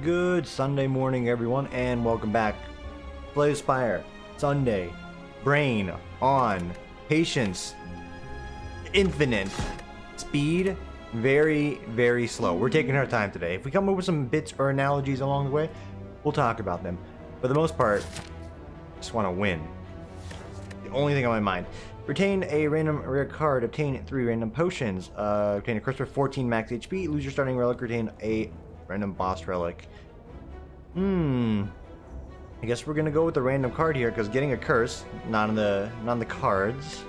Good Sunday morning, everyone, and welcome back. Play Spire. Sunday. Brain on. Patience. Infinite. Speed. Very, very slow. We're taking our time today. If we come up with some bits or analogies along the way, we'll talk about them. For the most part, I just want to win. The only thing on my mind. Retain a random rare card. Obtain 3 random potions. Obtain a curse for 14 max HP. Lose your starting relic. Retain a random boss relic. I guess we're gonna go with the random card here because getting a curse, not on the cards.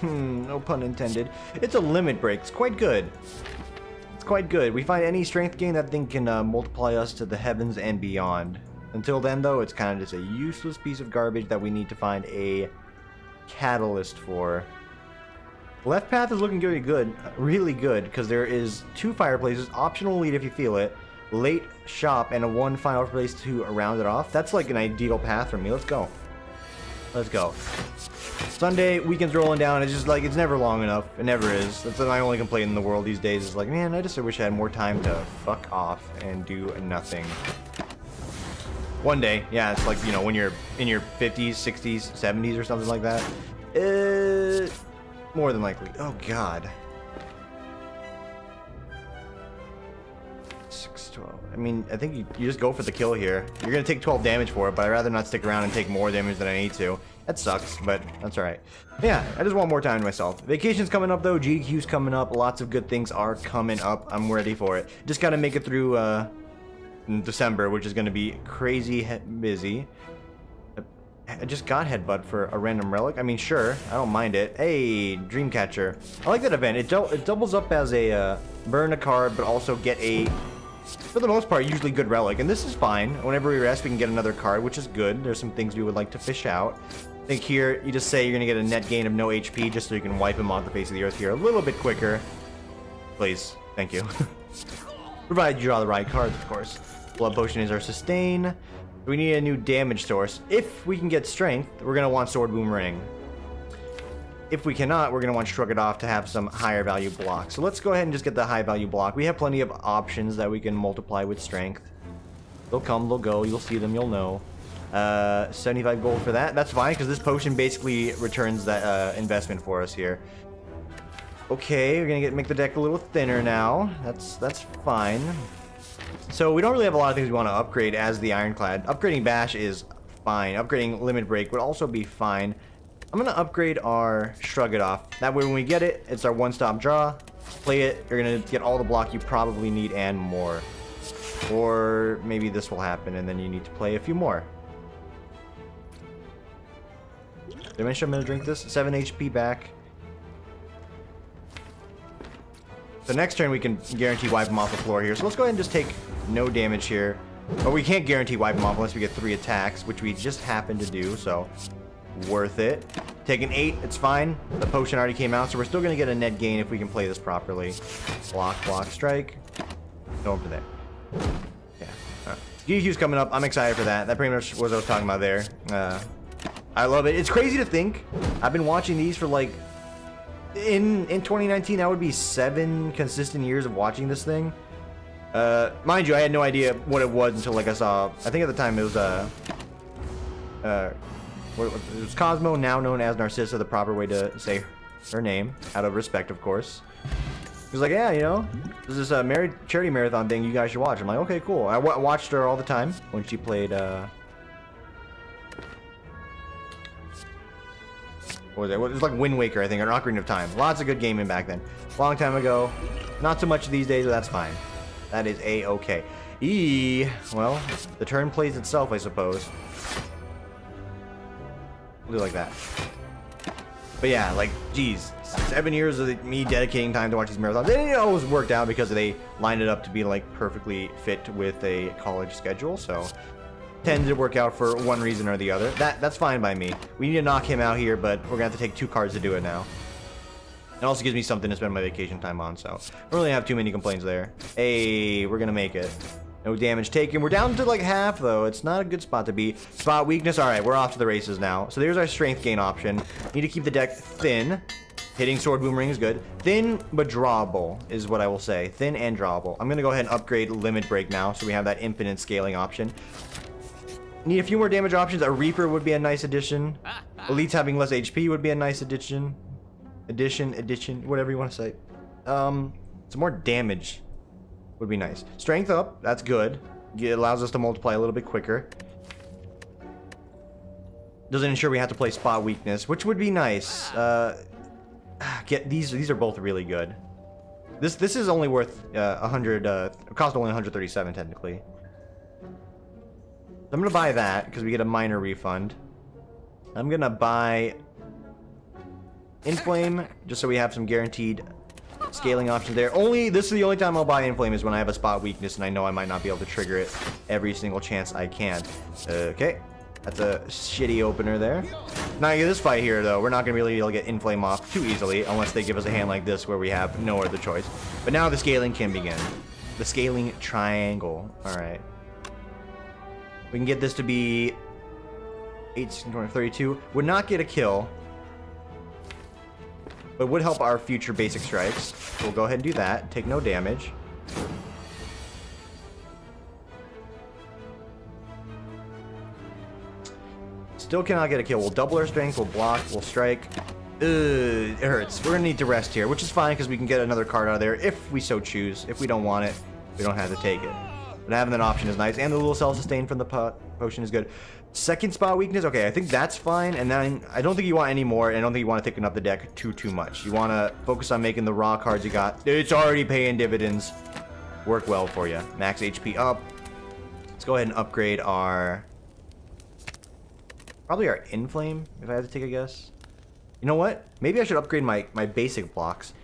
No pun intended. It's a limit break. It's quite good. It's quite good. We find any strength gain, that thing can multiply us to the heavens and beyond. Until then, though, it's kind of just a useless piece of garbage that we need to find a catalyst for. Left path is looking really good, because there is 2 fireplaces, optional lead if you feel it, late shop, and a 1 final place to round it off. That's like an ideal path for me. Let's go. Let's go. Sunday, weekend's rolling down. It's just like, it's never long enough. It never is. That's my only complaint in the world these days is like, man, I just wish I had more time to fuck off and do nothing. One day, yeah, it's like, you know, when you're in your 50s, 60s, 70s or something like that. More than likely. Oh, God. 612. I mean, I think you just go for the kill here. You're going to take 12 damage for it, but I'd rather not stick around and take more damage than I need to. That sucks, but that's alright. Yeah, I just want more time to myself. Vacation's coming up, though. GQ's coming up. Lots of good things are coming up. I'm ready for it. Just got to make it through December, which is going to be crazy busy. I just got headbutt for a random relic. I mean, sure, I don't mind it. Hey, Dreamcatcher. I like that event. It doubles up as a burn a card, but also get a, for the most part, usually good relic. And this is fine. Whenever we rest, we can get another card, which is good. There's some things we would like to fish out. I think here, you just say you're going to get a net gain of no HP, just so you can wipe him off the face of the earth here a little bit quicker. Please. Thank you. Provided you draw the right cards, of course. Blood Potion is our sustain. We need a new damage source. If we can get strength, we're going to want Sword Boomerang. If we cannot, we're going to want Shrug It Off to have some higher value block. So let's go ahead and just get the high value block. We have plenty of options that we can multiply with strength. They'll come, they'll go. You'll see them, you'll know. 75 gold for that. That's fine, because this potion basically returns that investment for us here. Okay, we're going to make the deck a little thinner now. That's fine. So we don't really have a lot of things we want to upgrade as the Ironclad. Upgrading Bash is fine. Upgrading Limit Break would also be fine. I'm going to upgrade our Shrug It Off. That way when we get it, it's our one-stop draw. Play it, you're going to get all the block you probably need and more. Or maybe this will happen and then you need to play a few more. Did I mention I'm going to drink this? 7 HP back. So next turn we can guarantee wipe him off the floor here. So let's go ahead and just take no damage here. But we can't guarantee wipe him off unless we get 3 attacks, which we just happen to do, so worth it. Taking 8, it's fine. The potion already came out, so we're still going to get a net gain if we can play this properly. Block, block, strike. Going for that. Yeah. Alright. GQ's coming up. I'm excited for that. That pretty much was what I was talking about there. I love it. It's crazy to think. I've been watching these for like... In 2019, that would be 7 consistent years of watching this thing. Mind you, I had no idea what it was until like I saw. I think at the time it was it was Cosmo, now known as Narcissa, the proper way to say her name, out of respect, of course. He was like, yeah, you know, this is a charity marathon thing you guys should watch. I'm like, okay, cool. I watched her all the time when she played. What was it? It was like Wind Waker, I think, or Ocarina of Time. Lots of good gaming back then. Long time ago. Not so much these days, but that's fine. That is a-okay. Well, the turn plays itself, I suppose. We'll do like that. But yeah, like, geez. 7 years of me dedicating time to watch these marathons. It always worked out because they lined it up to be, like, perfectly fit with a college schedule, so... Tended to work out for one reason or the other. That's fine by me. We need to knock him out here, but we're gonna have to take 2 cards to do it now. It also gives me something to spend my vacation time on, so I don't really have too many complaints there. Hey, we're gonna make it. No damage taken. We're down to like half though. It's not a good spot to be. Spot weakness. All right, we're off to the races now. So there's our strength gain option. Need to keep the deck thin. Hitting Sword Boomerang is good. Thin but drawable is what I will say. Thin and drawable. I'm going to go ahead and upgrade Limit Break now, so we have that infinite scaling option. Need a few more damage options. A Reaper would be a nice addition. Elites having less HP would be a nice addition. Addition, whatever you want to say. Some more damage would be nice. Strength up, that's good. It allows us to multiply a little bit quicker. Doesn't ensure we have to play spot weakness, which would be nice. Get these are both really good. This is only worth 100. It cost only 137 technically. I'm gonna buy that because we get a minor refund. I'm gonna buy Inflame just so we have some guaranteed scaling options there. This is the only time I'll buy Inflame is when I have a spot weakness and I know I might not be able to trigger it every single chance I can. Okay. That's a shitty opener there. Now, this fight here, though, we're not going to really be able to get Inflame off too easily unless they give us a hand like this where we have no other choice. But now the scaling can begin. The scaling triangle. All right. We can get this to be 18, 20, 32. Would not get a kill, but would help our future basic strikes. So we'll go ahead and do that. Take no damage. Still cannot get a kill. We'll double our strength, we'll block, we'll strike. It hurts. We're gonna need to rest here, which is fine because we can get another card out of there if we so choose. If we don't want it, we don't have to take it. But having that option is nice, and the little self-sustain from the potion is good. Second spot weakness, okay, I think that's fine, and then I don't think you want any more, and I don't think you want to thicken up the deck too much. You want to focus on making the raw cards you got. It's already paying dividends. Work well for you. Max HP up. Let's go ahead and upgrade our... Probably our Inflame, if I had to take a guess. You know what? Maybe I should upgrade my basic blocks.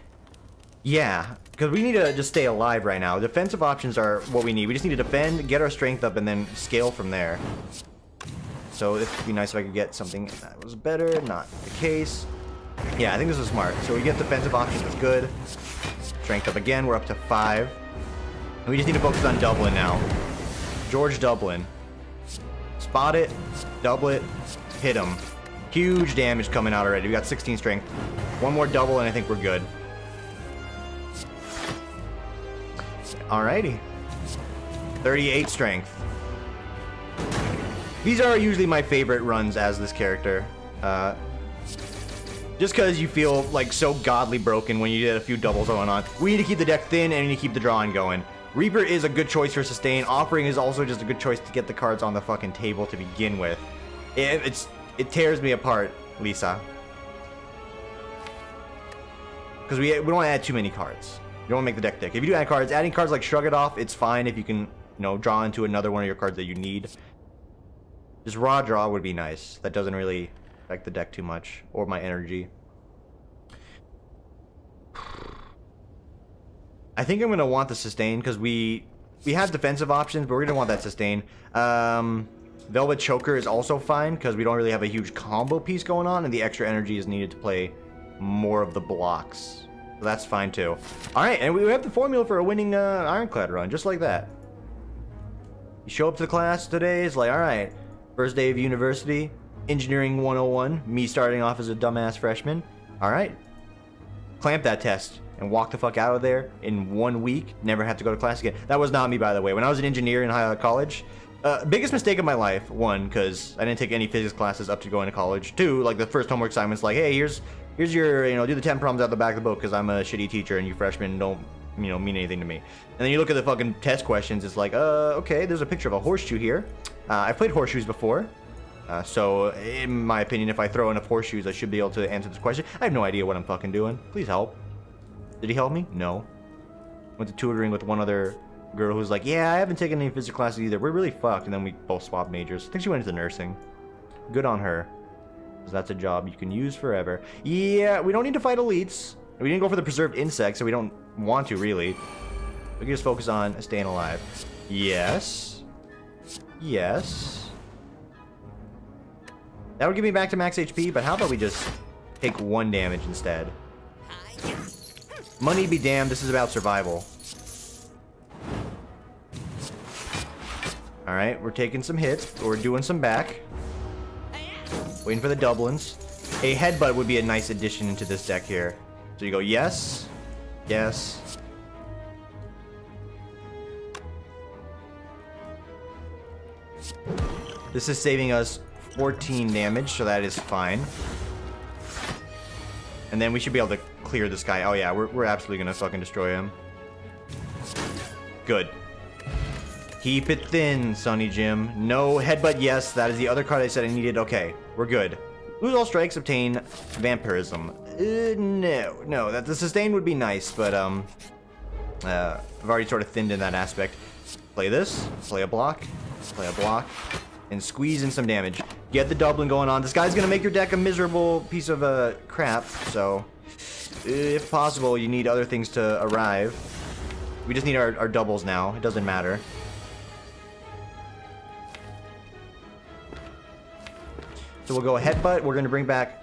Yeah, because we need to just stay alive right now. Defensive options are what we need. We just need to defend, get our strength up, and then scale from there. So it would be nice if I could get something that was better. Not the case. Yeah, I think this is smart. So we get defensive options. That's good. Strength up again. We're up to 5. And we just need to focus on Dublin now. George Dublin. Spot it. Double it. Hit him. Huge damage coming out already. We got 16 strength. One more double and I think we're good. Alrighty. 38 strength. These are usually my favorite runs as this character. Just because you feel like so godly broken when you get a few doubles going on. We need to keep the deck thin and we need to keep the drawing going. Reaper is a good choice for sustain. Offering is also just a good choice to get the cards on the fucking table to begin with. It tears me apart, Lisa. Because we don't add too many cards. You don't want to make the deck thick. If you do add cards, adding cards like Shrug It Off, it's fine if you can, draw into another one of your cards that you need. Just raw draw would be nice. That doesn't really affect the deck too much, or my energy. I think I'm going to want the sustain, because we have defensive options, but we're going to want that sustain. Velvet Choker is also fine, because we don't really have a huge combo piece going on, and the extra energy is needed to play more of the blocks. So that's fine, too. Alright, and we have the formula for a winning Ironclad run, just like that. You show up to the class today, it's like, alright, first day of university, Engineering 101, me starting off as a dumbass freshman. Alright, clamp that test and walk the fuck out of there in 1 week, never have to go to class again. That was not me, by the way. When I was an engineer in college, biggest mistake of my life, 1, because I didn't take any physics classes up to going to college. 2, like the first homework assignment's like, hey, here's your, do the 10 problems out the back of the book because I'm a shitty teacher and you freshmen don't, mean anything to me. And then you look at the fucking test questions, it's like, okay, there's a picture of a horseshoe here. I've played horseshoes before. So, in my opinion, if I throw enough horseshoes, I should be able to answer this question. I have no idea what I'm fucking doing. Please help. Did he help me? No. Went to tutoring with one other girl who's like, yeah, I haven't taken any physics classes either. We're really fucked. And then we both swapped majors. I think she went into nursing. Good on her. Because that's a job you can use forever. Yeah, we don't need to fight elites. We didn't go for the preserved insect, so we don't want to, really. We can just focus on staying alive. Yes. Yes. That would give me back to max HP, but how about we just take 1 damage instead? Money be damned, this is about survival. Alright, we're taking some hits, but we're doing some back. Waiting for the doublins. A headbutt would be a nice addition into this deck here. So you go yes, yes. This is saving us 14 damage, so that is fine. And then we should be able to clear this guy. Oh yeah, we're absolutely gonna fucking destroy him. Good. Keep it thin, Sonny Jim. No headbutt, yes. That is the other card I said I needed. Okay, we're good. Lose all strikes, obtain vampirism. No. That the sustain would be nice, but I've already sort of thinned in that aspect. Play this, play a block, and squeeze in some damage. Get the doubling going on. This guy's gonna make your deck a miserable piece of crap, so if possible, you need other things to arrive. We just need our doubles now. It doesn't matter. So we'll go headbutt. We're gonna bring back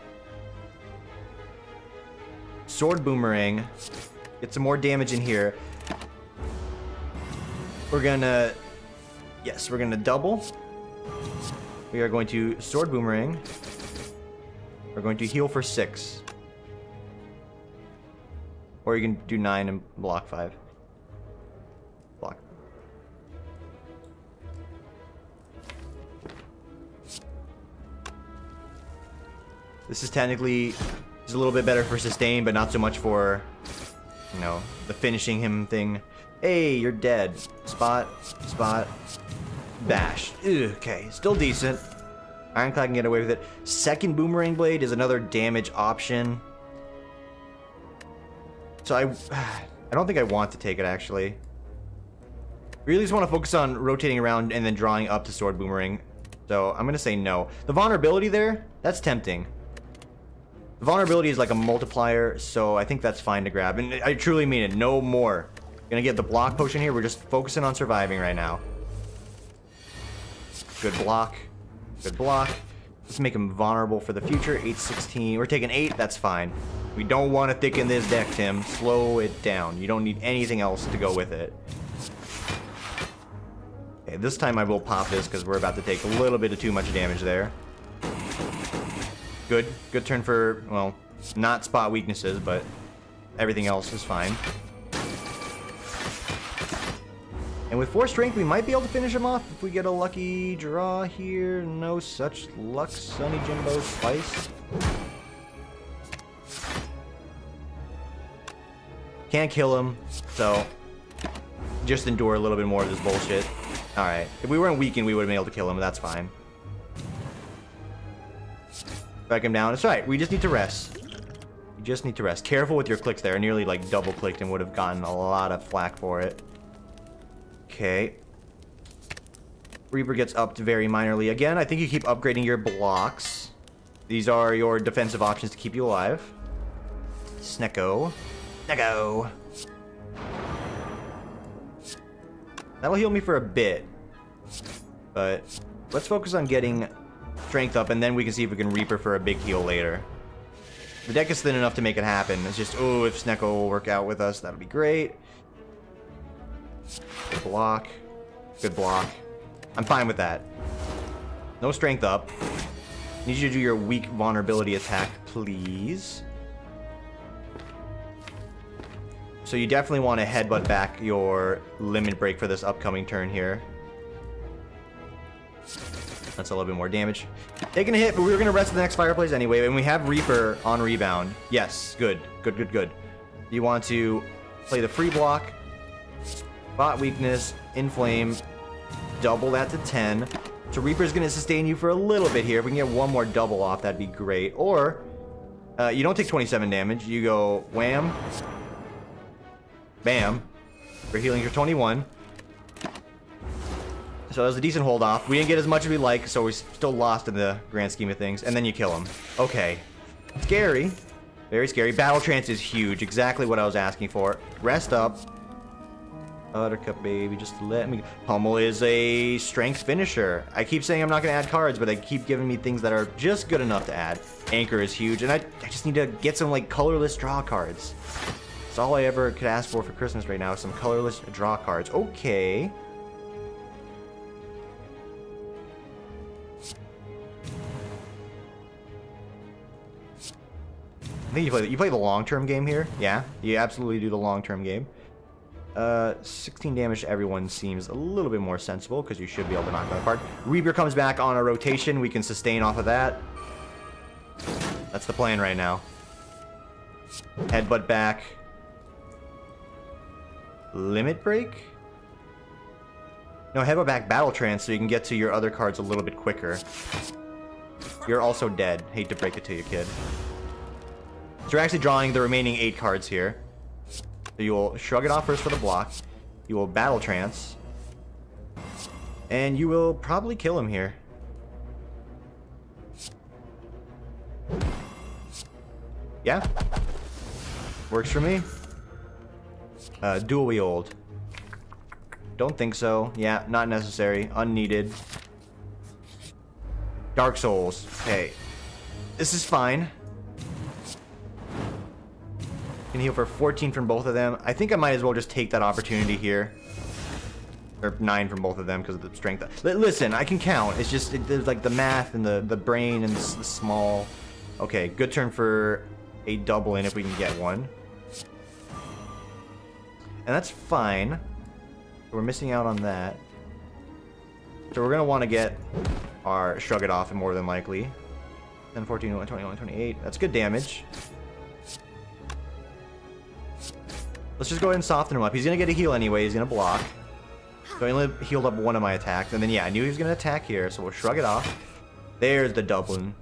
sword boomerang. Get some more damage in here. We're gonna double. We are going to sword boomerang. We're going to heal for 6. Or you can do 9 and block 5. Block. This is technically a little bit better for sustain, but not so much for, you know, the finishing him thing. Hey, you're dead. Spot. Bash. Okay, still decent. Ironclad can get away with it. Second boomerang blade is another damage option. So I don't think I want to take it, actually. Really just want to focus on rotating around and then drawing up to sword boomerang. So I'm going to say no. The vulnerability there, that's tempting. The vulnerability is like a multiplier, so I think that's fine to grab. And I truly mean it, no more. Gonna get the block potion here. We're just focusing on surviving right now. Good block. Good block. Let's make him vulnerable for the future. 8-16. We're taking 8. That's fine. We don't want to thicken this deck, Tim. Slow it down. You don't need anything else to go with it. Okay, this time I will pop this because we're about to take a little bit of too much damage there. Good. Good turn for, well, not spot weaknesses, but everything else is fine. And with 4 strength, we might be able to finish him off if we get a lucky draw here. No such luck, Sonny Jimbo Spice. Can't kill him, so just endure a little bit more of this bullshit. Alright, if we weren't weakened, we would have been able to kill him, but that's fine. Back him down. It's alright, we just need to rest. You just need to rest. Careful with your clicks there. I nearly like double clicked and would have gotten a lot of flack for it. Okay. Reaper gets upped very minorly. Again, I think you keep upgrading your blocks. These are your defensive options to keep you alive. Snecko. Snecko. That'll heal me for a bit. But let's focus on getting strength up, and then we can see if we can Reaper for a big heal later. The deck is thin enough to make it happen. It's just, oh, if Snecko will work out with us, that would be great. Good block. Good block. I'm fine with that. No strength up. Need you to do your weak vulnerability attack, please. So you definitely want to headbutt back your limit break for this upcoming turn here. That's a little bit more damage. Taking a hit, but we were going to rest the next fireplace anyway, and we have Reaper on rebound. Yes, good. Good. You want to play the free block. Spot weakness, inflame, double that to 10. So Reaper's going to sustain you for a little bit here. If we can get one more double off, that'd be great. Or, you don't take 27 damage. You go wham, bam, for healing for 21. So that was a decent hold off. We didn't get as much as we like, so we still lost in the grand scheme of things. And then you kill him. Okay. Scary. Very scary. Battle trance is huge. Exactly what I was asking for. Rest up. Buttercup, baby, just let me... Pummel is a strength finisher. I keep saying I'm not going to add cards, but they keep giving me things that are just good enough to add. Anchor is huge, and I just need to get some, like, colorless draw cards. That's all I ever could ask for Christmas right now, is some colorless draw cards. Okay. I think you play the long-term game here. Yeah, you absolutely do the long-term game. 16 damage to everyone seems a little bit more sensible because you should be able to knock that apart. Reaper comes back on a rotation. We can sustain off of that. That's the plan right now. Headbutt back. Limit break? No, headbutt back battle trance so you can get to your other cards a little bit quicker. You're also dead. Hate to break it to you, kid. So you're actually drawing the remaining 8 cards here. So you will shrug it off first for the block. You will battle trance. And you will probably kill him here. Yeah. Works for me. Dual wield. Don't think so. Yeah, not necessary. Unneeded. Dark Souls. Okay. This is fine. Can heal for 14 from both of them. I think I might as well just take that opportunity here. Or 9 from both of them because of the strength. Listen, I can count. It's just there's like the math and the brain and the small. Okay, good turn for a double in if we can get one. And that's fine. We're missing out on that. So we're going to want to get our Shrug It Off more than likely. 10, 14, 21, 28. That's good damage. Let's just go ahead and soften him up. He's going to get a heal anyway. He's going to block. So I only healed up one of my attacks. And then, yeah, I knew he was going to attack here. So we'll Shrug It Off. There's the doubling.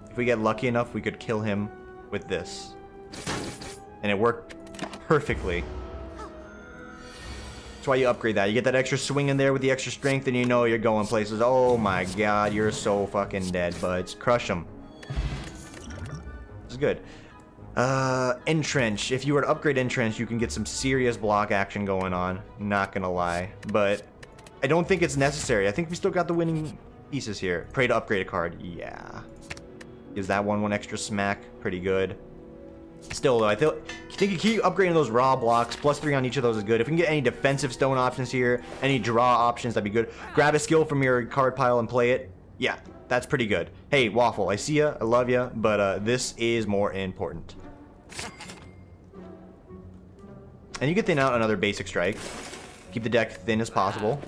If we get lucky enough, we could kill him with this. And it worked perfectly. That's why you upgrade that. You get that extra swing in there with the extra strength, and you know you're going places. Oh my god, you're so fucking dead, buds. Crush them. This is good. Entrench. If you were to upgrade Entrench, you can get some serious block action going on. Not gonna lie. But I don't think it's necessary. I think we still got the winning pieces here. Pray to upgrade a card. Yeah. Gives that one extra smack. Pretty good. Still, though, I think you keep upgrading those raw blocks. +3 on each of those is good. If we can get any defensive stone options here, any draw options, that'd be good. Grab a skill from your card pile and play it. Yeah, that's pretty good. Hey, Waffle, I see ya, I love ya, but this is more important. And you can thin out another basic strike. Keep the deck thin as possible.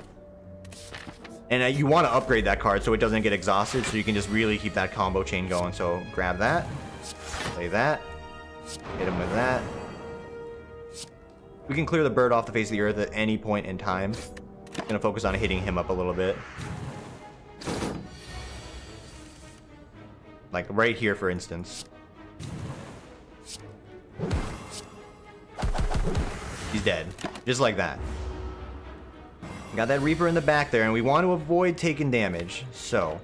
And you want to upgrade that card so it doesn't get exhausted, so you can just really keep that combo chain going. So grab that, play that. Hit him with that. We can clear the bird off the face of the earth at any point in time. Gonna focus on hitting him up a little bit. Like right here, for instance. He's dead. Just like that. Got that Reaper in the back there, and we want to avoid taking damage. So,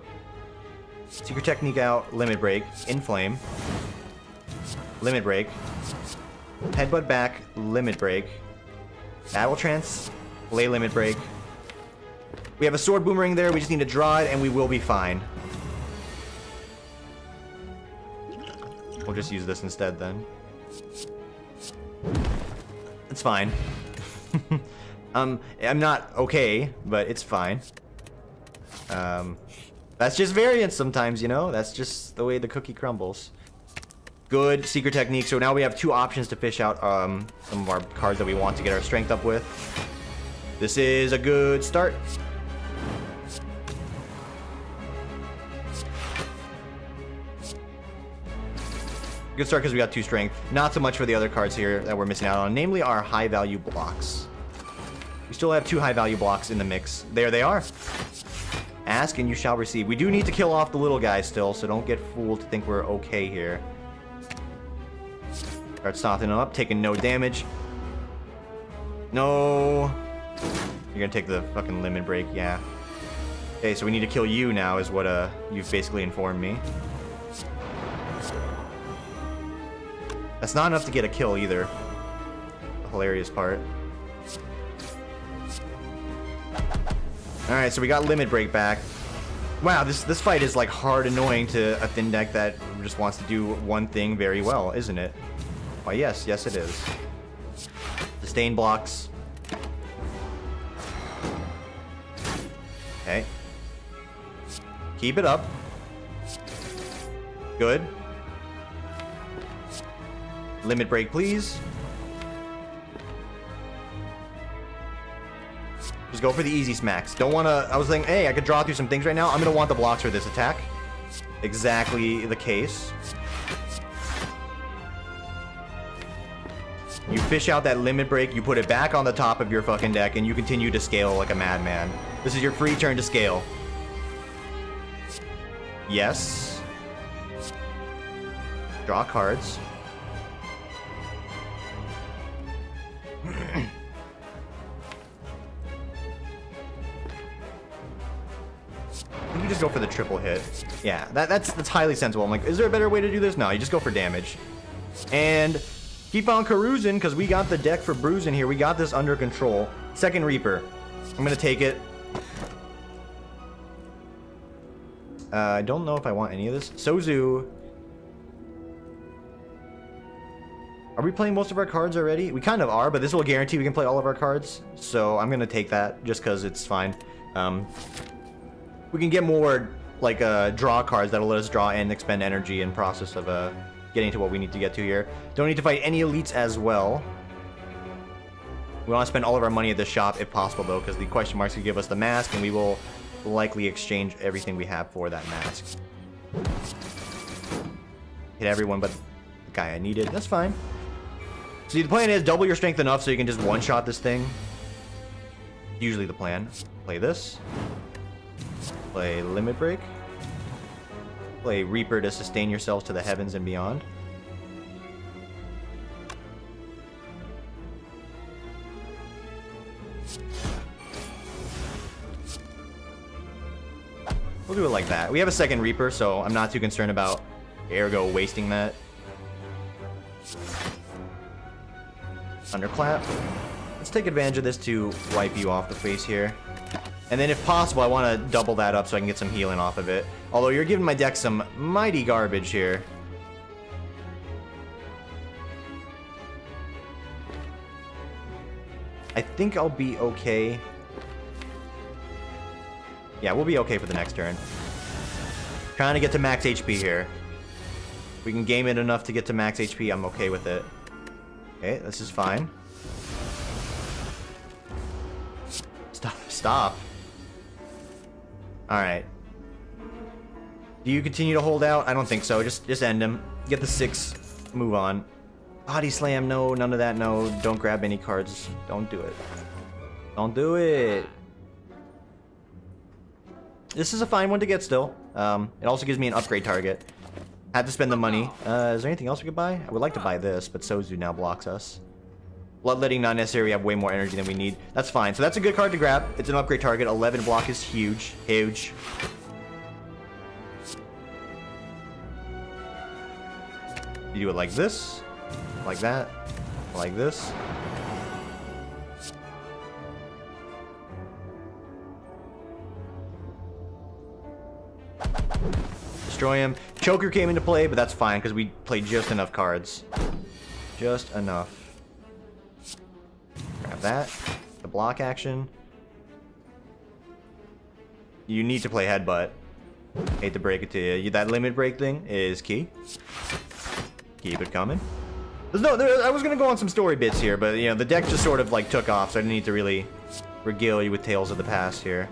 Secret Technique out, Limit Break, Inflame. Limit Break. Headbutt back, Limit Break. Battle Trance, Lay Limit Break. We have a Sword Boomerang there, we just need to draw it, and we will be fine. We'll just use this instead then. It's fine. I'm not okay, but it's fine. That's just variance sometimes, you know? That's just the way the cookie crumbles. Good Secret Technique. So now we have 2 options to fish out some of our cards that we want to get our strength up with. This is a good start. Good start because we got 2 strength. Not so much for the other cards here that we're missing out on, namely our high value blocks. We still have 2 high value blocks in the mix. There they are. Ask and you shall receive. We do need to kill off the little guy still, so don't get fooled to think we're okay here. Start softening up, taking no damage. No. You're gonna take the fucking limit break, yeah. Okay, so we need to kill you now is what you've basically informed me. That's not enough to get a kill either. The hilarious part. Alright, so we got limit break back. Wow, this fight is like hard annoying to a thin deck that just wants to do one thing very well, isn't it? Why, yes, yes it is. Sustain blocks. Keep it up. Good. Limit break, please. Just go for the easy smacks. Don't want to... I was thinking, hey, I could draw through some things right now. I'm going to want the blocks for this attack. Exactly the case. You fish out that limit break, you put it back on the top of your fucking deck, and you continue to scale like a madman. This is your free turn to scale. Yes. Draw cards. You just go for the triple hit. Yeah, that's highly sensible. I'm like, is there a better way to do this? No, you just go for damage. And keep on carousing, because we got the deck for bruising here. We got this under control. Second Reaper. I'm going to take it. I don't know if I want any of this. Sozu. Are we playing most of our cards already? We kind of are, but this will guarantee we can play all of our cards. So I'm going to take that just because it's fine. We can get more like draw cards that'll let us draw and expend energy in process of getting to what we need to get to here. Don't need to fight any elites as well. We want to spend all of our money at the shop if possible, though, because the question marks could give us the mask, and we will likely exchange everything we have for that mask. Hit everyone but the guy I needed. That's fine. See, the plan is double your strength enough so you can just one-shot this thing. Usually the plan. Play this. Play Limit Break. Play Reaper to sustain yourselves to the heavens and beyond. We'll do it like that. We have a second Reaper, so I'm not too concerned about Ergo wasting that. Thunderclap. Let's take advantage of this to wipe you off the face here. And then if possible, I want to double that up so I can get some healing off of it. Although you're giving my deck some mighty garbage here. I think I'll be okay. Yeah, we'll be okay for the next turn. Trying to get to max HP here. We can game it enough to get to max HP. I'm okay with it. Okay, this is fine. Stop. Alright. Do you continue to hold out? I don't think so. Just end him. Get the 6. Move on. Body slam, no. None of that, no. Don't grab any cards. Don't do it. Don't do it. This is a fine one to get still. It also gives me an upgrade target. Had to spend the money. Is there anything else we could buy? I would like to buy this, but Sozu now blocks us. Bloodletting, not necessary. We have way more energy than we need. That's fine. So that's a good card to grab. It's an upgrade target. 11 block is huge. Huge. You do it like this. Like that. Like this. Destroy him. Choker came into play, but that's fine because we played just enough cards. Just enough. Grab that. The block action. You need to play Headbutt. Hate to break it to you. That limit break thing is key. Keep it coming. I was gonna go on some story bits here, but you know the deck just sort of like took off, so I didn't need to really regale you with tales of the past here.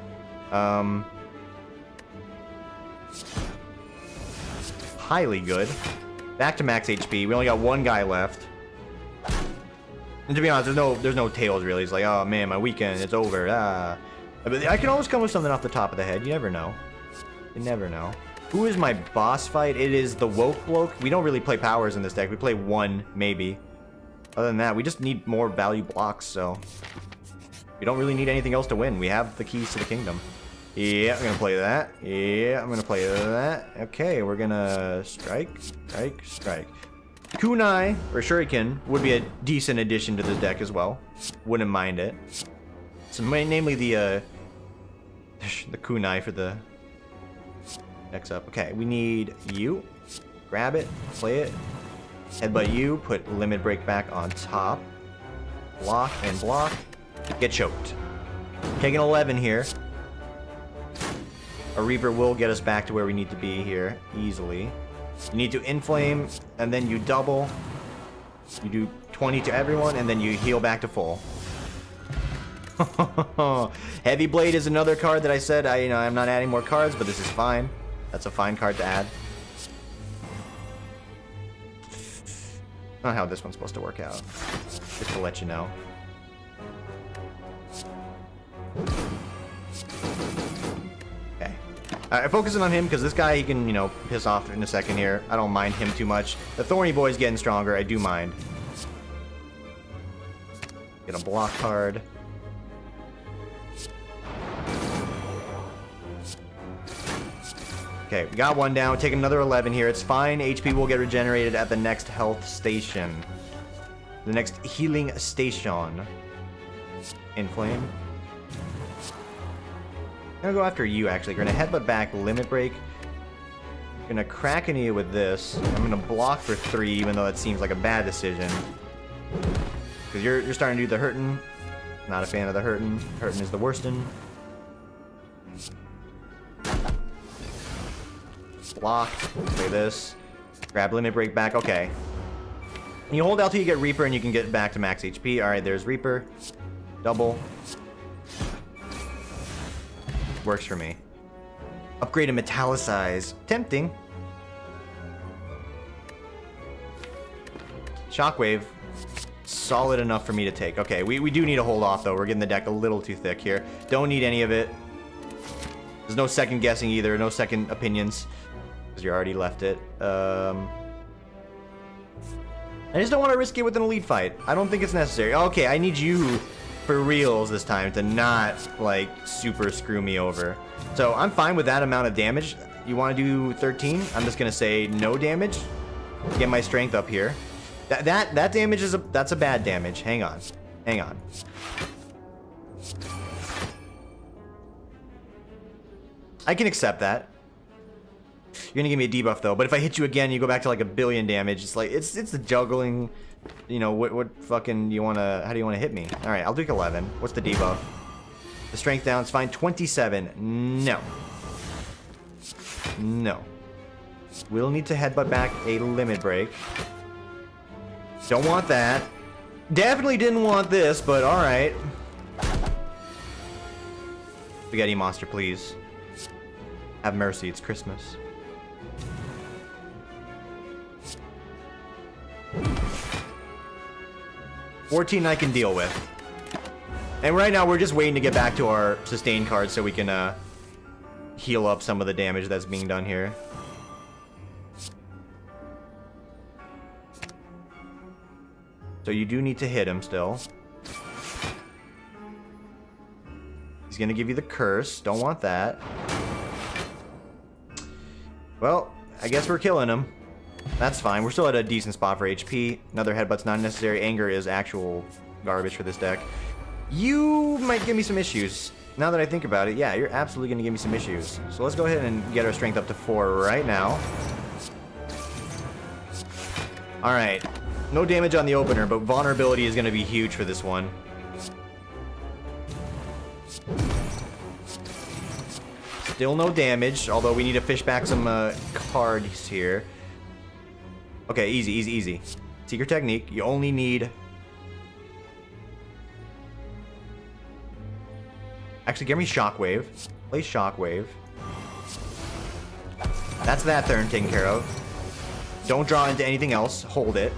Highly good. Back to max HP. We only got one guy left. And to be honest, there's no tales really. It's like, oh man, my weekend, it's over. But I can always come with something off the top of the head. You never know. You never know. Who is my boss fight? It is the Woke Bloke. We don't really play powers in this deck. We play one, maybe. Other than that, we just need more value blocks, so... We don't really need anything else to win. We have the keys to the kingdom. Yeah, I'm gonna play that. Yeah, I'm gonna play that. Okay, we're gonna strike, strike, strike. Kunai, or Shuriken, would be a decent addition to this deck as well. Wouldn't mind it. So, namely the Kunai for the... Next up. Okay, we need you. Grab it, play it. Headbutt you, put Limit Break back on top. Block and block. Get choked. Taking 11 here. A Reaper will get us back to where we need to be here easily. You need to inflame, and then you double. You do 20 to everyone, and then you heal back to full. Heavy Blade is another card that I said I'm not adding more cards, but this is fine. That's a fine card to add. Not how this one's supposed to work out. Just to let you know. Okay. Alright, focusing on him because this guy he can, piss off in a second here. I don't mind him too much. The Thorny Boy's getting stronger. I do mind. Get a block card. Okay, we got one down. Take another 11 here. It's fine. HP will get regenerated at the next health station. The next healing station. Inflame. I'm gonna go after you, actually. We're gonna headbutt back, limit break. Gonna crack into you with this. I'm gonna block for 3, even though that seems like a bad decision. Because you're starting to do the hurtin'. Not a fan of the hurtin'. Hurtin' is the worstin'. Block. Play this. Grab limit break back. Okay. And you hold out till you get Reaper and you can get back to max HP. Alright, there's Reaper. Double. Works for me. Upgrade and metallicize. Tempting. Shockwave. Solid enough for me to take. Okay, we do need to hold off though. We're getting the deck a little too thick here. Don't need any of it. There's no second guessing either. No second opinions. Because you already left it. I just don't want to risk it with an elite fight. I don't think it's necessary. Okay, I need you for reals this time to not, like, super screw me over. So I'm fine with that amount of damage. You want to do 13? I'm just going to say no damage. Get my strength up here. That damage is that's a bad damage. Hang on. Hang on. I can accept that. You're gonna give me a debuff though, but if I hit you again, you go back to like a billion damage. It's like it's the juggling. What fucking you wanna? How do you wanna hit me? All right, I'll do 11. What's the debuff? The strength down. It's fine. 27. No. No. We'll need to headbutt back a limit break. Don't want that. Definitely didn't want this, but all right. Spaghetti monster, please. Have mercy. It's Christmas. $14 I can deal with. And right now we're just waiting to get back to our sustain card so we can heal up some of the damage that's being done here. So you do need to hit him still. He's gonna give you the curse. Don't want that. Well, I guess we're killing him. That's fine. We're still at a decent spot for HP. Another headbutt's not necessary. Anger is actual garbage for this deck. You might give me some issues. Now that I think about it, yeah, you're absolutely going to give me some issues. So let's go ahead and get our strength up to 4 right now. Alright. No damage on the opener, but vulnerability is going to be huge for this one. Still no damage, although we need to fish back some cards here. Okay, easy, easy, easy. Secret technique. You only need... Actually, give me Shockwave. Play Shockwave. That's that turn taken care of. Don't draw into anything else. Hold it.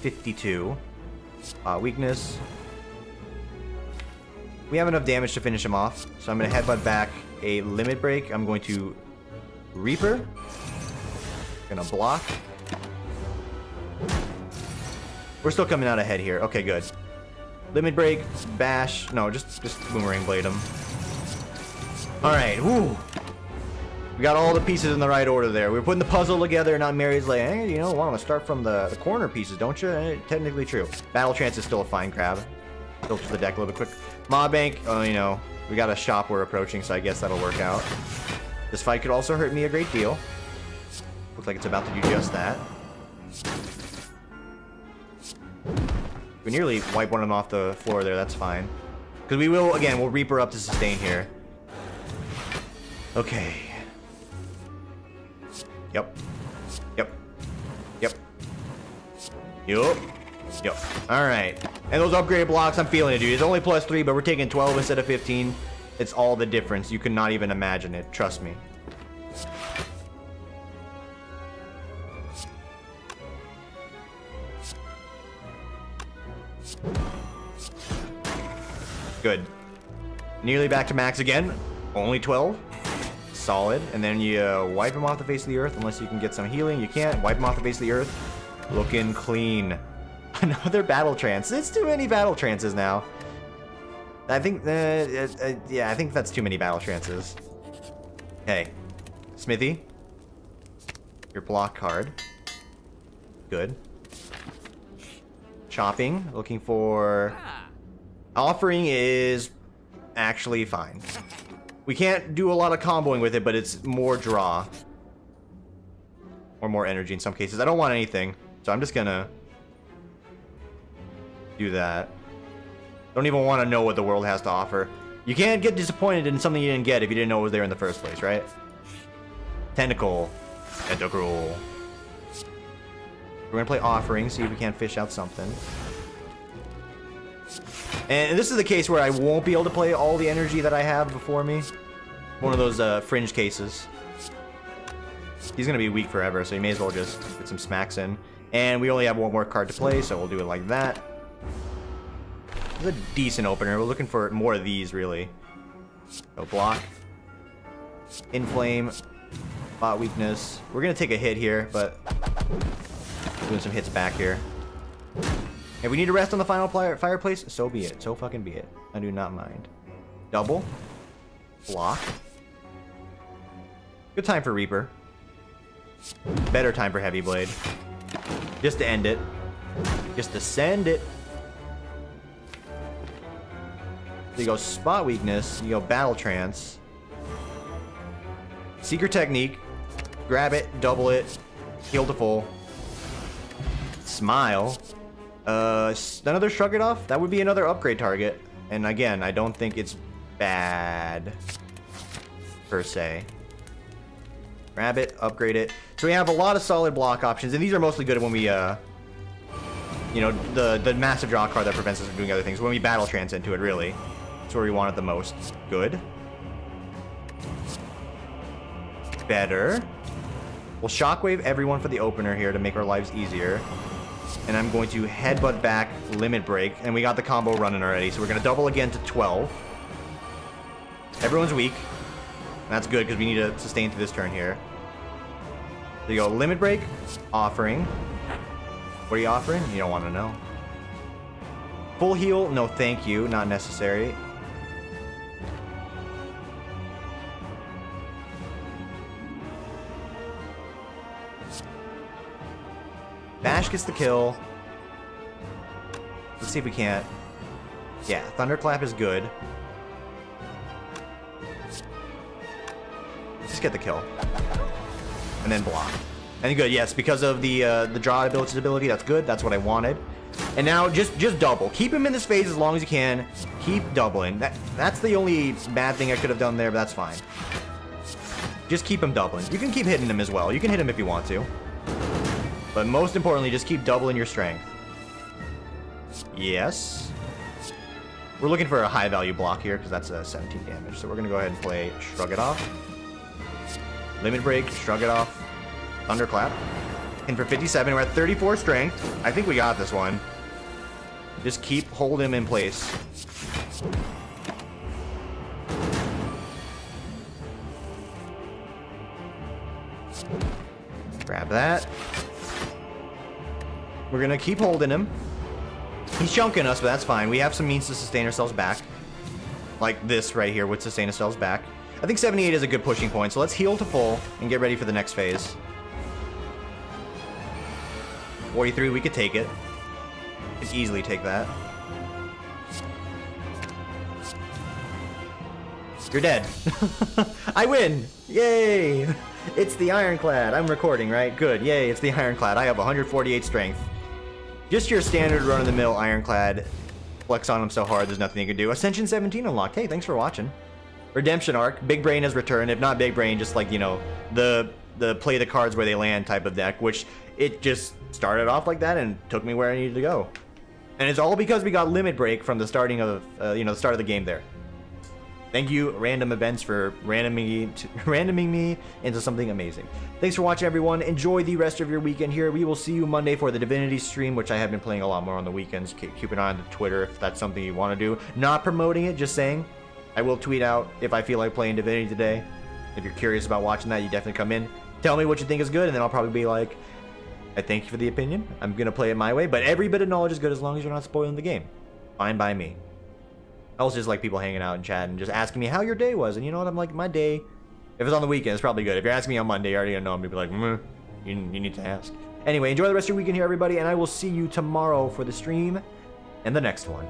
52. Weakness. We have enough damage to finish him off, so I'm going to headbutt back a limit break. I'm going to Reaper. Gonna block. We're still coming out ahead here. Okay, good. Limit break, bash. No, just boomerang blade him. All right. Woo. We got all the pieces in the right order there. We were putting the puzzle together, and now Mary's like, hey, want to start from the corner pieces, don't you? Technically true. Battle Trance is still a fine grab. Filter the deck a little bit quick. Mob Bank, we got a shop we're approaching, so I guess that'll work out. This fight could also hurt me a great deal. Looks like it's about to do just that. We nearly wipe one of them off the floor there. That's fine. Because we'll Reaper up to sustain here. Okay. Yep. Yep. Yep. Yup. Yep. Alright. And those upgraded blocks, I'm feeling it, dude. It's only +3, but we're taking 12 instead of 15. It's all the difference. You could not even imagine it. Trust me. Good. Nearly back to max again. Only 12. Solid. And then you wipe him off the face of the earth unless you can get some healing. You can't. Wipe him off the face of the earth. Looking clean. Another battle trance. It's too many battle trances now. I think, yeah, I think that's too many battle trances. Hey, Smithy. Your block card. Good. Chopping. Looking for... Offering is actually fine. We can't do a lot of comboing with it, but it's more draw. Or more energy in some cases. I don't want anything, so I'm just gonna do that. Don't even want to know what the world has to offer. You can't get disappointed in something you didn't get if you didn't know it was there in the first place, right? Tentacle. Tentacle. We're gonna play Offering, see if we can't fish out something. And this is the case where I won't be able to play all the energy that I have before me. One of those fringe cases. He's gonna be weak forever, so you may as well just get some smacks in. And we only have one more card to play, so we'll do it like that. It's a decent opener. We're looking for more of these, really. So block. Inflame. Spot weakness. We're gonna take a hit here, but doing some hits back here. If we need to rest on the final fireplace, so be it. So fucking be it. I do not mind. Double. Block. Good time for Reaper. Better time for Heavy Blade. Just to end it. Just to send it. So you go Spot Weakness. You go Battle Trance. Secret Technique. Grab it. Double it. Heal to full. Smile. Another Shrug It Off? That would be another upgrade target. And again, I don't think it's bad, per se. Grab it, upgrade it. So we have a lot of solid block options, and these are mostly good when we, you know, the massive draw card that prevents us from doing other things. When we battle trance into it, really. That's where we want it the most. Good. Better. We'll Shockwave everyone for the opener here to make our lives easier. And I'm going to headbutt back, limit break, and we got the combo running already. So we're going to double again to 12. Everyone's weak. That's good because we need to sustain through this turn here. There you go, limit break, offering. What are you offering? You don't want to know. Full heal, no thank you, not necessary. Bash gets the kill. Let's see if we can't. Yeah, Thunderclap is good. Just get the kill. And then block. And good, yes, because of the draw ability, that's good. That's what I wanted. And now just double. Keep him in this phase as long as you can. Keep doubling. That's the only bad thing I could have done there, but that's fine. Just keep him doubling. You can keep hitting him as well. You can hit him if you want to. But most importantly, just keep doubling your strength. Yes. We're looking for a high value block here because that's a 17 damage. So we're going to go ahead and play Shrug It Off. Limit Break, Shrug It Off, Thunderclap. And for 57, we're at 34 strength. I think we got this one. Just keep holding him in place. Grab that. We're going to keep holding him. He's chunking us, but that's fine. We have some means to sustain ourselves back. Like this right here would sustain ourselves back. I think 78 is a good pushing point, so let's heal to full and get ready for the next phase. 43, we could take it. We could easily take that. You're dead. I win! Yay! It's the Ironclad. I'm recording, right? Good. Yay, it's the Ironclad. I have 148 strength. Just your standard run-of-the-mill Ironclad. Flex on him so hard, there's nothing you can do. Ascension 17 unlocked. Hey, thanks for watching. Redemption arc. Big Brain has returned. If not Big Brain, just like, you know, the play the cards where they land type of deck, which it just started off like that and took me where I needed to go. And it's all because we got Limit Break from the starting of, you know, the start of the game there. Thank you, Random Events, for randoming me into something amazing. Thanks for watching, everyone. Enjoy the rest of your weekend here. We will see you Monday for the Divinity stream, which I have been playing a lot more on the weekends. Keep an eye on the Twitter if that's something you want to do. Not promoting it, just saying. I will tweet out if I feel like playing Divinity today. If you're curious about watching that, you definitely come in. Tell me what you think is good, and then I'll probably be like, I thank you for the opinion. I'm going to play it my way, but every bit of knowledge is good as long as you're not spoiling the game. Fine by me. I also just like people hanging out and chatting, just asking me how your day was. And you know what? I'm like, my day, if it's on the weekend, it's probably good. If you're asking me on Monday, I already know. I'm going to be like, you need to ask. Anyway, enjoy the rest of your weekend here, everybody, and I will see you tomorrow for the stream and the next one.